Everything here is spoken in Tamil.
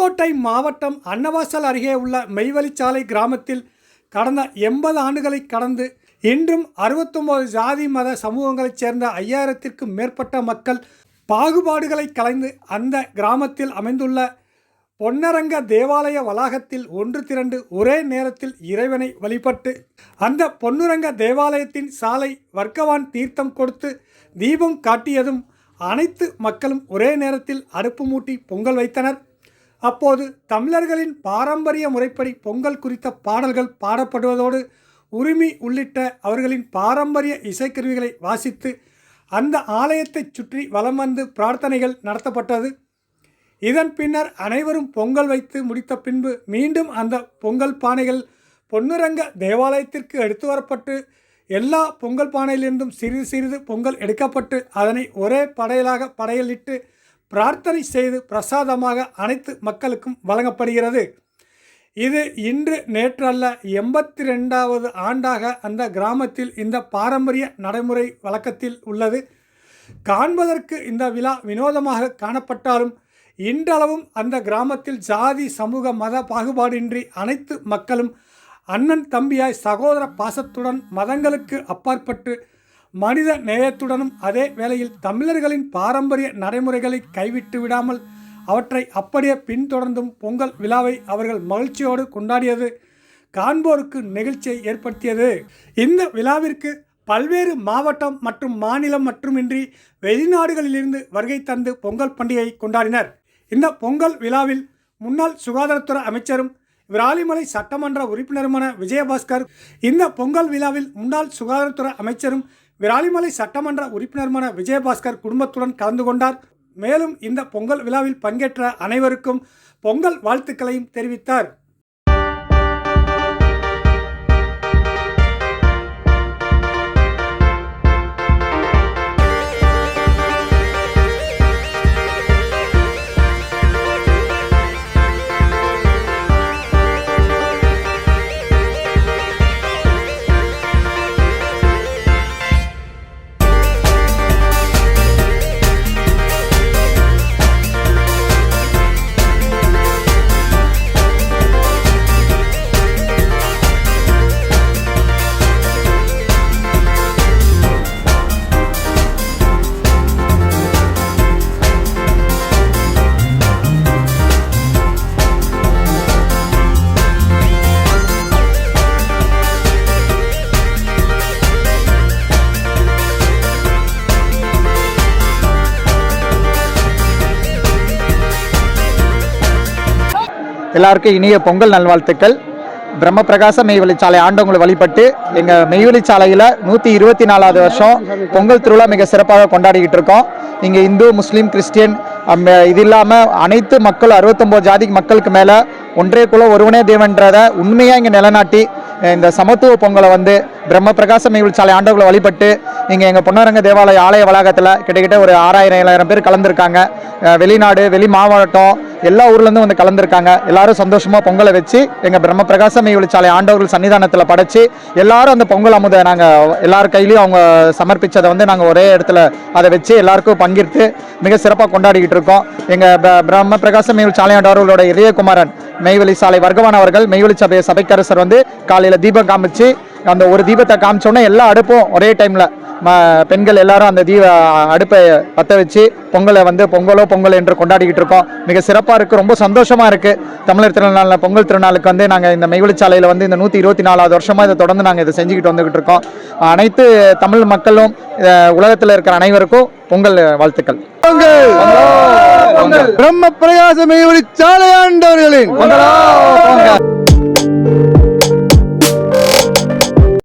புதுக்கோட்டை மாவட்டம் அன்னவாசல் அருகே உள்ள மெய்வழிச்சாலை கிராமத்தில் கடந்த 80 ஆண்டுகளை கடந்து இன்றும் 69 ஜாதி மத சமூகங்களைச் சேர்ந்த 5000த்திற்கும் மேற்பட்ட மக்கள் பாகுபாடுகளை கலைந்து அந்த கிராமத்தில் அமைந்துள்ள பொன்னரங்க தேவாலய வளாகத்தில் ஒன்று திரண்டு ஒரே நேரத்தில் இறைவனை வழிபட்டு அந்த பொன்னுரங்க தேவாலயத்தின் சாலை வர்க்கவான் தீர்த்தம் கொடுத்து தீபம் காட்டியதும் அனைத்து மக்களும் ஒரே நேரத்தில் அடுப்பு மூட்டி பொங்கல் வைத்தனர். அப்போது தமிழர்களின் பாரம்பரிய முறைப்படி பொங்கல் குறித்த பாடல்கள் பாடப்படுவதோடு உரிமை உள்ளிட்ட அவர்களின் பாரம்பரிய இசைக்கருவிகளை வாசித்து அந்த ஆலயத்தை சுற்றி வலம் வந்து பிரார்த்தனைகள் நடத்தப்பட்டது. இதன் பின்னர் அனைவரும் பொங்கல் வைத்து முடித்த பின்பு மீண்டும் அந்த பொங்கல் பானைகள் பொன்னுரங்க தேவாலயத்திற்கு எடுத்து வரப்பட்டு எல்லா பொங்கல் பானையிலிருந்தும் சிறிது சிறிது பொங்கல் எடுக்கப்பட்டு அதனை ஒரே படையலிட்டு பிரார்த்தனை செய்து பிரசாதமாக அனைத்து மக்களுக்கும் வழங்கப்படுகிறது. இது இன்று நேற்று அல்ல, 82வது ஆண்டாக அந்த கிராமத்தில் இந்த பாரம்பரிய நடைமுறை வழக்கத்தில் உள்ளது. காண்பதற்கு இந்த விழா வினோதமாக காணப்பட்டாலும் இன்றளவும் அந்த கிராமத்தில் ஜாதி சமூக மத பாகுபாடின்றி அனைத்து மக்களும் அண்ணன் தம்பியாய் சகோதர பாசத்துடன் மதங்களுக்கு அப்பாற்பட்டு மனித நேயத்துடனும் அதே வேளையில் தமிழர்களின் பாரம்பரிய நடைமுறைகளை கைவிட்டு விடாமல் அவற்றை அப்படியே பின்தொடர்ந்தும் பொங்கல் விழாவை அவர்கள் மகிழ்ச்சியோடு கொண்டாடியது காண்போருக்கு நெகிழ்ச்சியை ஏற்படுத்தியது. இந்த விழாவிற்கு பல்வேறு மாவட்டம் மற்றும் மாநிலம் மட்டுமின்றி வெளிநாடுகளிலிருந்து வருகை தந்து பொங்கல் பண்டிகையை கொண்டாடினர். இந்த பொங்கல் விழாவில் முன்னாள் சுகாதாரத்துறை அமைச்சரும் விராலிமலை சட்டமன்ற உறுப்பினருமான விஜயபாஸ்கர் இந்த பொங்கல் விழாவில் முன்னாள் சுகாதாரத்துறை அமைச்சரும் விராலிமலை சட்டமன்ற உறுப்பினருமான விஜயபாஸ்கர் குடும்பத்துடன் கலந்து கொண்டார். மேலும் இந்த பொங்கல் விழாவில் பங்கேற்ற அனைவருக்கும் பொங்கல் வாழ்த்துக்களையும் தெரிவித்தார். எல்லாருக்கும் இனிய பொங்கல் நல்வாழ்த்துக்கள். பிரம்ம பிரகாச மெய்வழிச்சாலை ஆண்டவங்களை வழிபட்டு எங்கள் மெய்வழிச்சாலையில் 124வது வருஷம் பொங்கல் திருவிழா மிக சிறப்பாக கொண்டாடிக்கிட்டு இருக்கோம். இங்கே இந்து முஸ்லீம் கிறிஸ்டியன் இது இல்லாமல் அனைத்து மக்கள் 69 ஜாதி மக்களுக்கு மேலே ஒன்றே குல ஒருவனே தேவன்றதை உண்மையாக இங்கே நிலநாட்டி இந்த சமத்துவ பொங்கலை வந்து பிரம்ம பிரகாச மெய்வழிச்சாலை ஆண்டவங்களை வழிபட்டு இங்கே எங்கள் பொன்னரங்க தேவாலய ஆலய வளாகத்தில் கிட்டத்தட்ட ஒரு 6000-7000 பேர் கலந்துருக்காங்க. வெளிநாடு வெளி மாவட்டம் எல்லா ஊர்லேருந்து வந்து கலந்துருக்காங்க. எல்லாரும் சந்தோஷமாக பொங்கலை வச்சு எங்கள் பிரம்ம பிரகாச மெய்வழிச்சாலை ஆண்டவர்கள் சன்னிதானத்தில் படைச்சு எல்லாரும் அந்த பொங்கல் அமுதை நாங்கள் எல்லார் கையிலையும் அவங்க சமர்ப்பித்ததை வந்து நாங்கள் ஒரே இடத்துல அதை வச்சு எல்லாருக்கும் பங்கிட்டு மிக சிறப்பாக கொண்டாடிக்கிட்டு இருக்கோம். எங்கள் பிரம்ம பிரகாச மெய்வழிச்சாலை ஆண்டவர்களோட இதயகுமாரன் மெய்வழிச்சாலை வர்க்கவான் அவர்கள் மெய்வழி சபைக்கரசர் வந்து காலையில் தீபம் காமிச்சு அந்த ஒரு தீபத்தை காமிச்சோன்னா எல்லா அடுப்பும் ஒரே டைமில் பெண்கள் எல்லாரும் அந்த அடுப்பை பற்ற வச்சு பொங்கலை வந்து பொங்கல் என்று கொண்டாடிக்கிட்டு இருக்கோம். மிக சிறப்பாக இருக்குது, ரொம்ப சந்தோஷமாக இருக்குது. தமிழர் திருநாள் பொங்கல் திருநாளுக்கு வந்து நாங்கள் இந்த மெய்வழிச்சாலையில் வந்து இந்த 124வது வருஷமாக இதை தொடர்ந்து நாங்கள் இதை செஞ்சுக்கிட்டு வந்துக்கிட்டு இருக்கோம். அனைத்து தமிழ் மக்களும் உலகத்தில் இருக்கிற அனைவருக்கும் பொங்கல் வாழ்த்துக்கள். பிரம்ம பிரகாச மெய்வழிச்சாலை ஆண்டவர்களின்